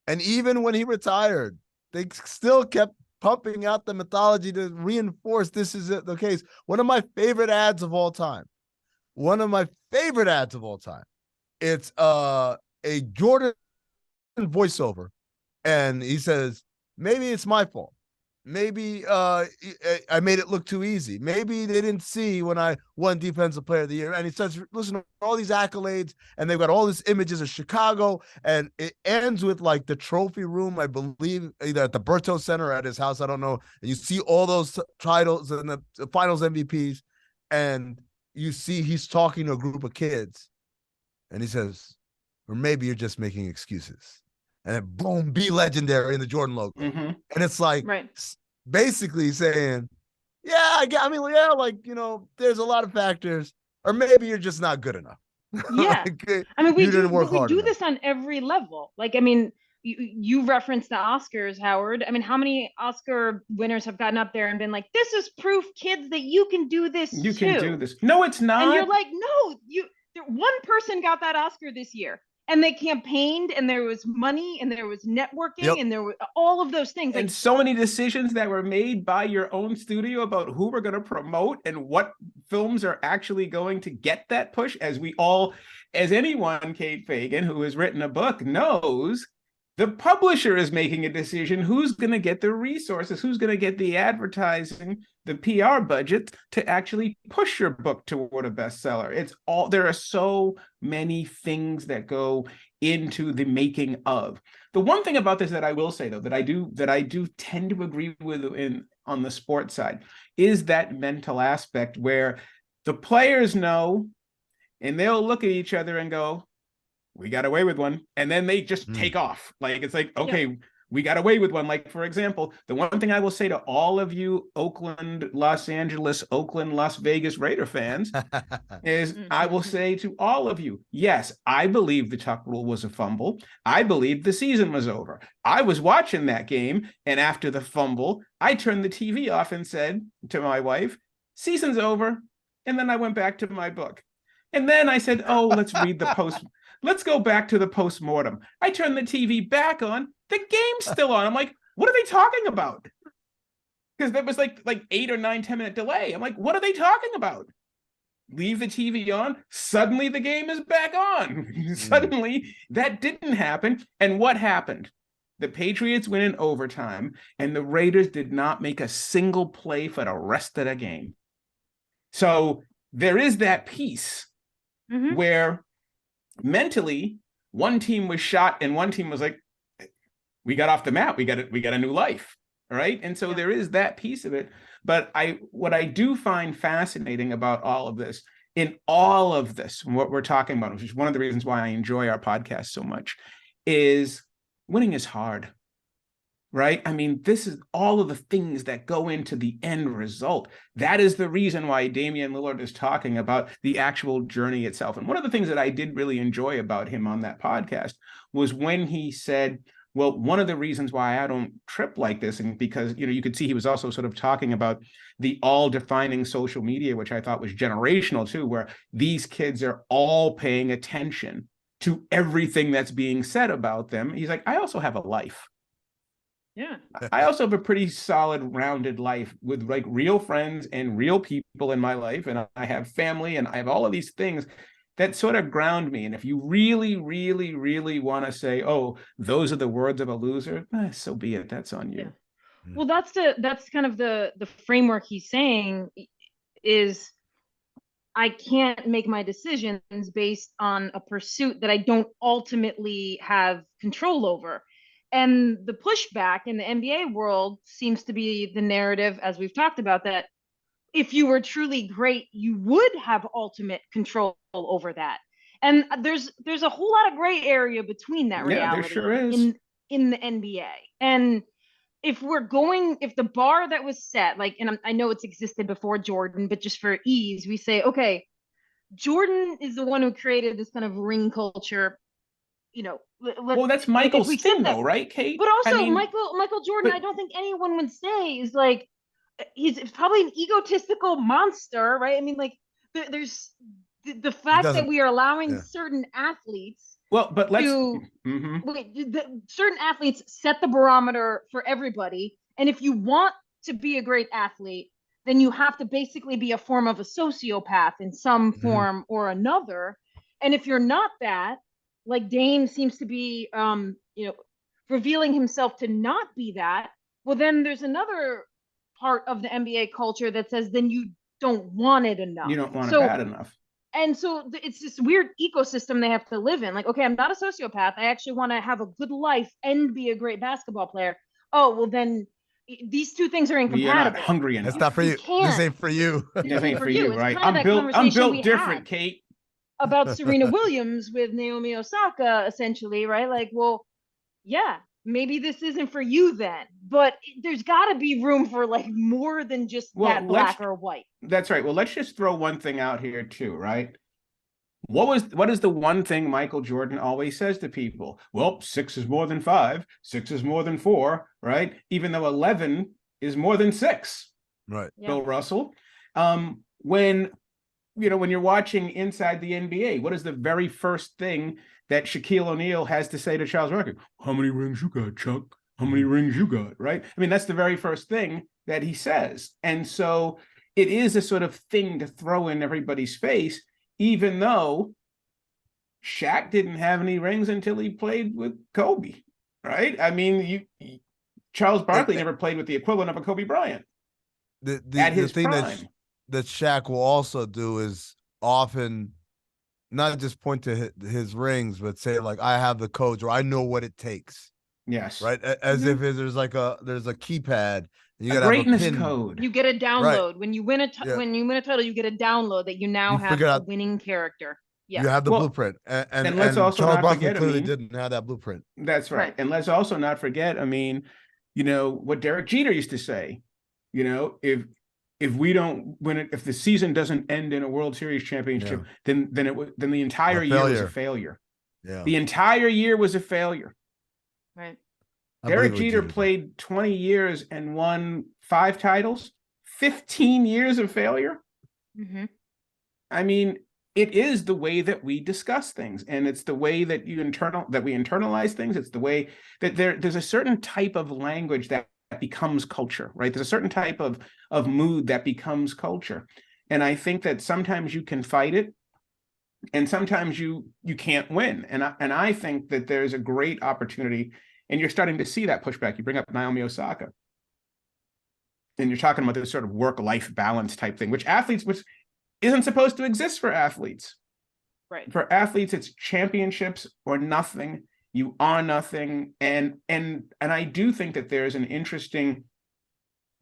And even when he retired, they still kept pumping out the mythology to reinforce this is the case. One of my favorite ads of all time. It's a Jordan voiceover, and he says, maybe it's my fault. Maybe I made it look too easy. Maybe they didn't see when I won Defensive Player of the Year. And he starts listening to all these accolades, and they've got all these images of Chicago, and it ends with like the trophy room, I believe, either at the Berto Center or at his house, I don't know. And you see all those titles and the finals MVPs, and you see he's talking to a group of kids, and he says, or maybe you're just making excuses. And then boom, be legendary in the Jordan logo. And it's like basically saying, yeah, like, you know, there's a lot of factors, or maybe you're just not good enough. Yeah. Like, I mean, we do enough. this on every level. Like, I mean, you referenced the Oscars, Howard. I mean, how many Oscar winners have gotten up there and been like, this is proof, kids, that you can do this. You can do this. No, it's not. And you're like, no, one person got that Oscar this year. And they campaigned, and there was money, and there was networking, and there were all of those things. And like, so many decisions that were made by your own studio about who we're going to promote and what films are actually going to get that push. As anyone, Kate Fagan, who has written a book, knows, the publisher is making a decision who's going to get the resources, who's going to get the advertising, the PR budget to actually push your book toward a bestseller. There are so many things that go into the making of. The one thing about this that I will say, though, that I do tend to agree with on the sports side is that mental aspect where the players know, and they'll look at each other and go, we got away with one. And then they just take off. Like, it's like, okay, we got away with one. Like, for example, the one thing I will say to all of you Oakland, Los Angeles, Oakland, Las Vegas Raider fans is I will say to all of you, yes, I believe the Tuck rule was a fumble. I believe the season was over. I was watching that game, and after the fumble, I turned the TV off and said to my wife, season's over. And then I went back to my book. And then I said, oh, let's read the post. Let's go back to the post-mortem. I turned the TV back on. The game's still on. I'm like, what are they talking about? Because there was like 8 or 9, 10 minute delay. I'm like, what are they talking about? Leave the TV on. Suddenly the game is back on. Suddenly that didn't happen. And what happened? The Patriots win in overtime, and the Raiders did not make a single play for the rest of the game. So there is that piece where mentally one team was shot and one team was like, we got off the map, we got a new life. All right. And so there is that piece of it. But what I do find fascinating about all of this, what we're talking about, which is one of the reasons why I enjoy our podcast so much, is winning is hard. Right? I mean, this is all of the things that go into the end result. That is the reason why Damian Lillard is talking about the actual journey itself. And one of the things that I did really enjoy about him on that podcast was when he said, Well, one of the reasons why I don't trip like this, and because, you could see he was also sort of talking about the all-defining social media, which I thought was generational too, where these kids are all paying attention to everything that's being said about them. He's like, I also have a life. Yeah. I also have a pretty solid, rounded life with like real friends and real people in my life. And I have family and I have all of these things that sort of ground me. And if you really, really, really want to say, oh, those are the words of a loser, so be it. That's on you. Yeah. Well, that's kind of the framework he's saying is, I can't make my decisions based on a pursuit that I don't ultimately have control over. And the pushback in the NBA world seems to be the narrative, as we've talked about, that if you were truly great, you would have ultimate control over that. And there's a whole lot of gray area between that reality. There sure is. In the NBA. And if the bar that was set, like, and I know it's existed before Jordan, but just for ease, we say, okay, Jordan is the one who created this kind of ring culture. Well, that's Michael's thing, though, right, Kate? But also, Michael Jordan, I don't think anyone would say is like, he's probably an egotistical monster, right? I mean, like, there's the fact that we are allowing certain athletes. Well, but let's certain athletes set the barometer for everybody, and if you want to be a great athlete, then you have to basically be a form of a sociopath in some form or another. And if you're not that, like Dame seems to be, revealing himself to not be that, well, then there's another part of the NBA culture that says, then you don't want it enough. You don't want it bad enough. And so it's this weird ecosystem they have to live in. Like, okay, I'm not a sociopath. I actually want to have a good life and be a great basketball player. Oh, well, then these two things are incompatible. You're not hungry enough. That's not for you. This ain't for you. This ain't for you, right? I'm built different, Kate. About Serena Williams with Naomi Osaka, essentially, right? Like, well, yeah, maybe this isn't for you then. But there's got to be room for like more than just that black or white. That's right. Well, let's just throw one thing out here too, right? What is the one thing Michael Jordan always says to people? Well, 6 is more than 5, 6 is more than 4, right? Even though 11 is more than 6. Right. Bill Russell. When you're watching Inside the NBA, what is the very first thing that Shaquille O'Neal has to say to Charles Barkley? How many rings you got, Chuck? How many rings you got, right? I mean, that's the very first thing that he says. And so it is a sort of thing to throw in everybody's face, even though Shaq didn't have any rings until he played with Kobe, right? I mean, Charles Barkley never played with the equivalent of a Kobe Bryant at his thing prime. That Shaq will also do is often not just point to his rings, but say like, I have the codes, or I know what it takes. Yes. Right. As if there's a keypad. You got a greatness have a pin. code. You get a download. Right. When you win a title, you get a download that you now have a winning character. Yeah. You have the blueprint. And let's also Charles not Barkley forget, clearly didn't have that blueprint. That's right. And let's also not forget, what Derek Jeter used to say, if we don't win it, if the season doesn't end in a World Series championship, then the entire year was a failure. Yeah. The entire year was a failure. Right. Derek Jeter played 20 years and won 5 titles, 15 years of failure. Mm-hmm. I mean, it is the way that we discuss things, and it's the way that we internalize things. It's the way that there's a certain type of language that becomes culture, right? There's a certain type of mood that becomes culture. And I think that sometimes you can fight it and sometimes you can't win. And I think that there's a great opportunity, and you're starting to see that pushback. You bring up Naomi Osaka, and you're talking about this sort of work-life balance type thing, which isn't supposed to exist for athletes. Right. For athletes, it's championships or nothing. You are nothing. And I do think that there's an interesting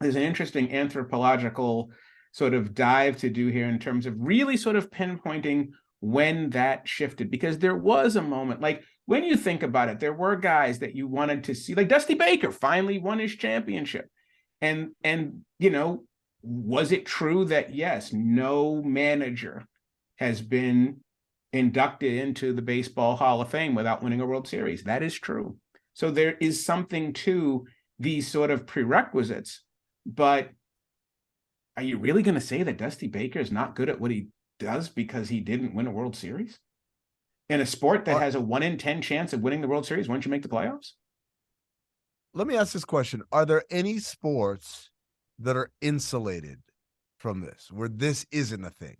anthropological sort of dive to do here in terms of really sort of pinpointing when that shifted, because there was a moment, like when you think about it, there were guys that you wanted to see, like Dusty Baker finally won his championship. And was it true that, yes, no manager has been inducted into the Baseball Hall of Fame without winning a World Series? That is true. So there is something to these sort of prerequisites. But are you really going to say that Dusty Baker is not good at what he does because he didn't win a World Series? In a sport that has a 1 in 10 chance of winning the World Series once you make the playoffs? Let me ask this question. Are there any sports that are insulated from this, where this isn't a thing?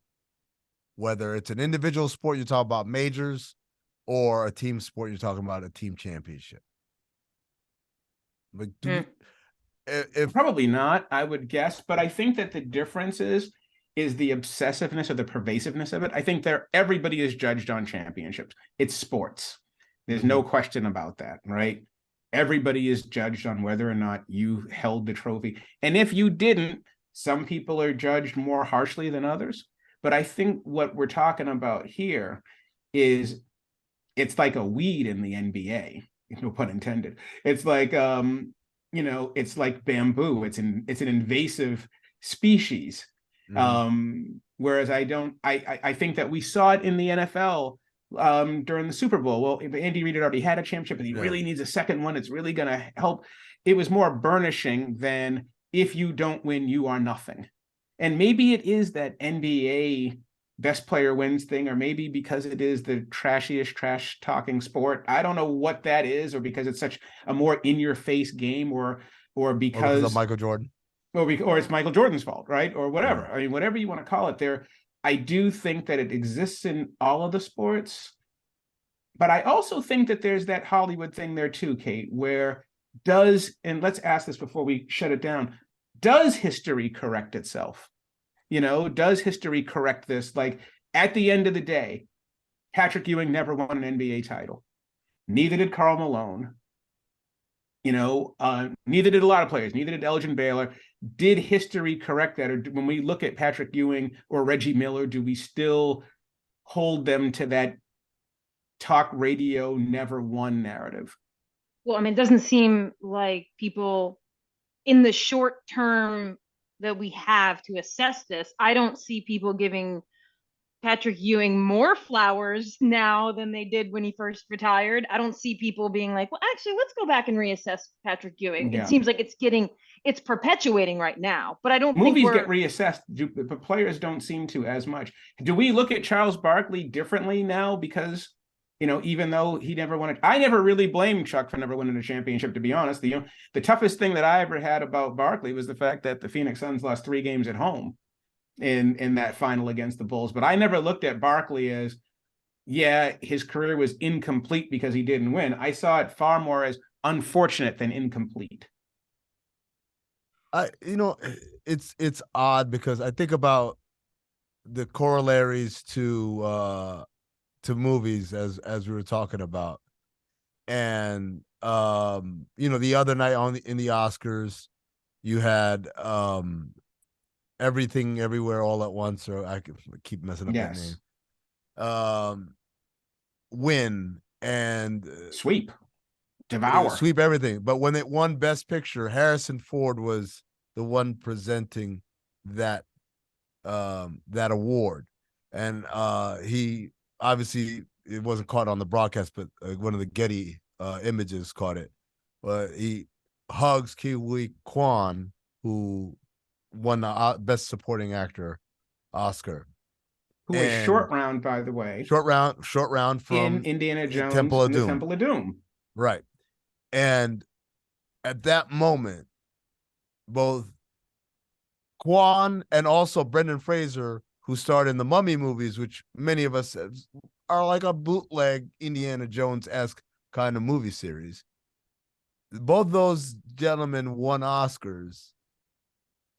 Whether it's an individual sport, you're talking about majors, or a team sport, you're talking about a team championship. Like, if probably not, I would guess, but I think that the difference is the obsessiveness or the pervasiveness of it. I think everybody is judged on championships. It's sports. There's no question about that, right? Everybody is judged on whether or not you held the trophy. And if you didn't, some people are judged more harshly than others. But I think what we're talking about here is it's like a weed in the NBA, no pun intended. It's like, it's like bamboo. It's an invasive species. Whereas I think that we saw it in the NFL during the Super Bowl. Well, Andy Reid had already had a championship, and he really needs a second one. It's really going to help. It was more burnishing than if you don't win, you are nothing. And maybe it is that NBA best player wins thing, or maybe because it is the trashiest trash talking sport. I don't know what that is, or because it's such a more in your face game, or because of Michael Jordan. Or it's Michael Jordan's fault, right? Or whatever. I mean, whatever you want to call it. I do think that it exists in all of the sports, but I also think that there's that Hollywood thing there too, Kate, where and let's ask this before we shut it down, does history correct itself? Does history correct this? Like, at the end of the day, Patrick Ewing never won an NBA title. Neither did Karl Malone. Neither did a lot of players. Neither did Elgin Baylor. Did history correct that? Or when we look at Patrick Ewing or Reggie Miller, do we still hold them to that talk radio never won narrative? Well, I mean, it doesn't seem like people in the short term that we have to assess this, I don't see people giving Patrick Ewing more flowers now than they did when he first retired. I don't see people being like, well, actually, let's go back and reassess Patrick Ewing. Yeah. It seems like it's perpetuating right now, but I don't think movies get reassessed, but players don't seem to as much. Do we look at Charles Barkley differently now because, even though he never won it, I never really blamed Chuck for never winning a championship, to be honest. The toughest thing that I ever had about Barkley was the fact that the Phoenix Suns lost 3 games at home in that final against the Bulls. But I never looked at Barkley as, his career was incomplete because he didn't win. I saw it far more as unfortunate than incomplete. It's odd because I think about the corollaries to movies as we were talking about, and the other night in the Oscars, you had Everything Everywhere All at Once, or I keep messing up that name. Win and sweep, devour, sweep everything. But when it won Best Picture, Harrison Ford was the one presenting that award, and he obviously, it wasn't caught on the broadcast, but one of the Getty images caught it. He hugs Kiwi Kwan, who won the Best Supporting Actor Oscar. Who was short round, by the way. Short round from in Indiana Jones Temple of Doom. The Temple of Doom. Right. And at that moment, both Kwan and also Brendan Fraser, who starred in the Mummy movies, which many of us are like a bootleg Indiana Jones-esque kind of movie series. Both those gentlemen won Oscars.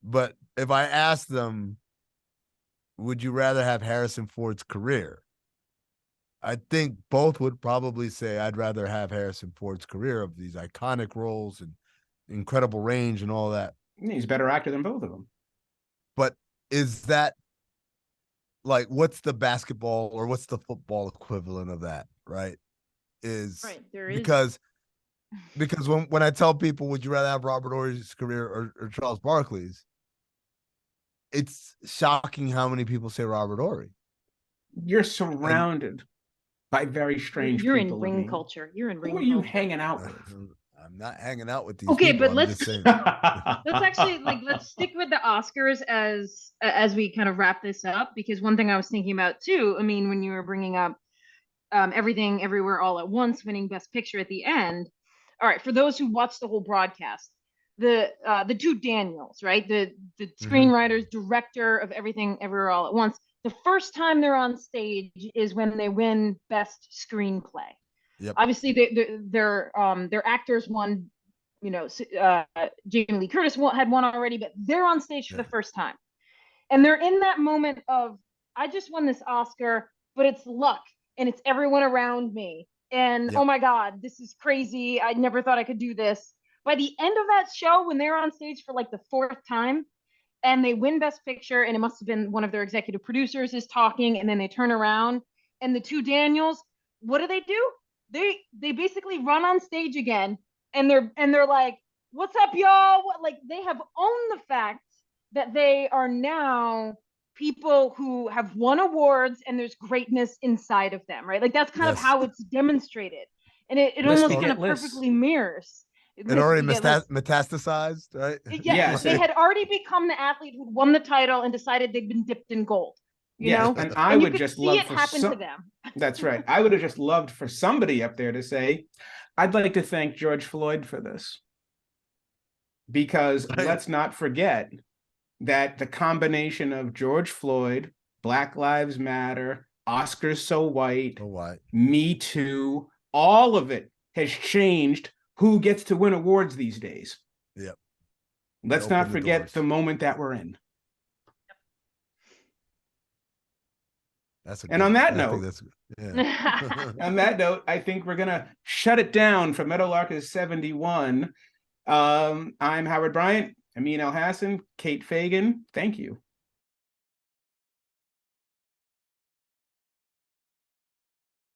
But if I asked them, would you rather have Harrison Ford's career? I think both would probably say I'd rather have Harrison Ford's career of these iconic roles and incredible range and all that. He's a better actor than both of them. But is that, like, what's the basketball or what's the football equivalent of that, right? Because when I tell people, would you rather have Robert Horry's career or Charles Barkley's, it's shocking how many people say Robert Horry. You're surrounded by very strange You're in people. ring Amin. culture. You're in ring Who are you culture. hanging out with? I'm not hanging out with these Okay, people. but I'm let's just saying. let's actually let's stick with the Oscars as we kind of wrap this up, because one thing I was thinking about too, I mean, when you were bringing up Everything Everywhere All at Once winning Best Picture at the end. All right, for those who watched the whole broadcast, the two Daniels, right? The screenwriters, director of Everything Everywhere All at Once. The first time they're on stage is when they win Best Screenplay. Yep. Obviously, their actors won. You know, Jamie Lee Curtis had won already, but they're on stage for the first time, and they're in that moment of, I just won this Oscar, but it's luck and it's everyone around me, and oh my God, this is crazy. I never thought I could do this. By the end of that show, when they're on stage for like the fourth time, and they win Best Picture, and it must have been one of their executive producers is talking, and then they turn around, and the two Daniels, what do? They basically run on stage again, and they're like, "What's up, y'all?" Like, they have owned the fact that they are now people who have won awards, and there's greatness inside of them, right? Like, that's kind of how it's demonstrated, and it almost kind of perfectly mirrors. It already metastasized, right? Yeah, they had already become the athlete who won the title and decided they'd been dipped in gold. You know, and I would just love it happen to them. That's right. I would have just loved for somebody up there to say, "I'd like to thank George Floyd for this," because let's not forget that the combination of George Floyd, Black Lives Matter, Oscars So White, Me Too, all of it has changed who gets to win awards these days. Yep. Let's not forget the moment that we're in. And on that note, I think we're gonna shut it down for Meadowlarkers 71. I'm Howard Bryant, Amin Elhassan, Kate Fagan. Thank you.